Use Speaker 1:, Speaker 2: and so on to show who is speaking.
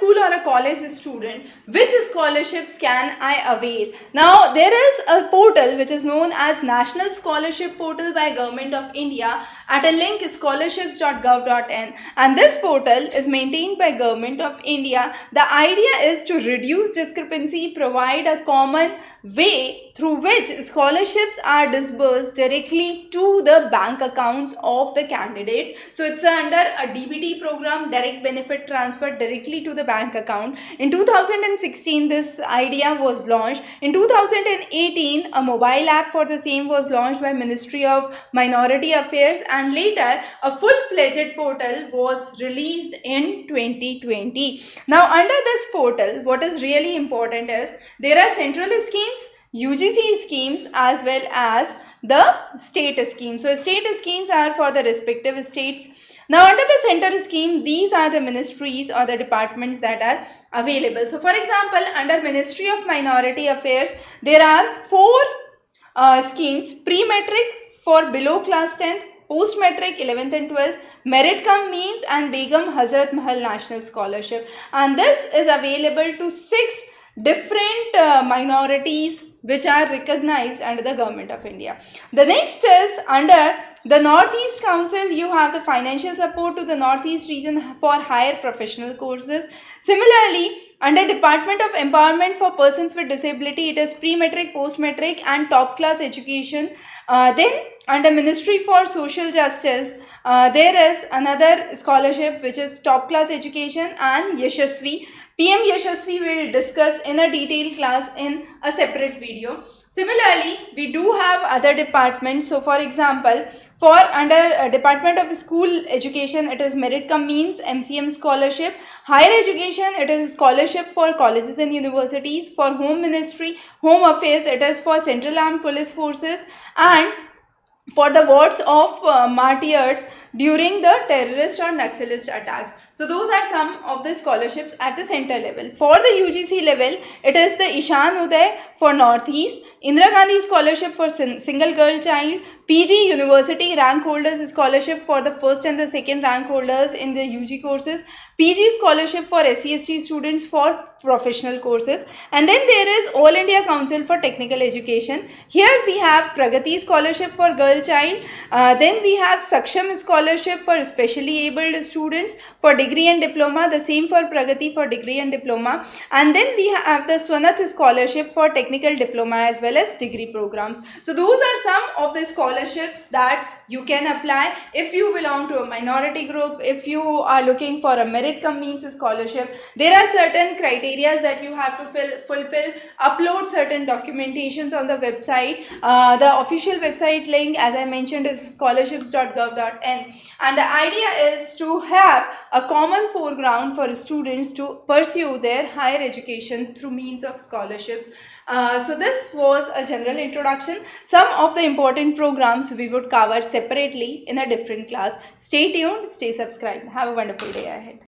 Speaker 1: school or a college student, which scholarships can I avail? Now there is a portal which is known as National Scholarship Portal by Government of India at a link scholarships.gov.in, and this portal is maintained by Government of India. The idea is to reduce discrepancy, provide a common way through which scholarships are disbursed directly to the bank accounts of the candidates. So it's under a DBT program, direct benefit transfer directly to the bank account. In 2016 this idea was launched. In 2018 a mobile app for the same was launched by Ministry of Minority Affairs, and later a full-fledged portal was released in 2020. Now under this portal, what is really important is there are central schemes, UGC schemes, as well as the state schemes. So state schemes are for the respective states. Now under the center scheme, these are the ministries or the departments that are available. So for example, under Ministry of Minority Affairs, there are four schemes: pre-metric for below class 10th, post-metric 11th and 12th, merit cum means, and Begum Hazrat Mahal National Scholarship. And this is available to 6 different minorities which are recognized under the Government of India. The next is under the Northeast Council. You have the financial support to the Northeast region for higher professional courses. Similarly, under Department of Empowerment for Persons with Disability, it is pre-metric, post-metric and top class education. Then under Ministry for Social Justice, there is another scholarship which is top class education and Yashasvi. PM Yashasvi will discuss in a detailed class in a separate video. Similarly, we do have other departments. So for example, for under Department of School Education, it is merit cum means, MCM scholarship. Higher education, it is scholarship for colleges and universities. For Home Ministry, Home Affairs, it is for Central Armed Police Forces, and for the wards of martyrs during the terrorist or Naxalist attacks. So those are some of the scholarships at the center level. For the UGC level, it is the Ishan Uday for Northeast, Indira Gandhi Scholarship for single girl child, PG University rank holders scholarship for the first and the second rank holders in the UG courses, PG scholarship for SC/ST students for professional courses, and then there is All India Council for Technical Education. Here we have Pragati Scholarship for girl child, then we have Saksham Scholarship for specially abled students for degree and diploma, the same for Pragati for degree and diploma, and then we have the Swanath Scholarship for technical diploma as well as degree programs. So those are some of the scholarships that you can apply if you belong to a minority group, if you are looking for a merit cum means scholarship. There are certain criteria that you have to fulfill, upload certain documentations on the website. The official website link, as I mentioned, is scholarships.gov.in, and the idea is to have a common foreground for students to pursue their higher education through means of scholarships. So this was a general introduction. Some of the important programs we would cover separately in a different class. Stay tuned, stay subscribed. Have a wonderful day ahead.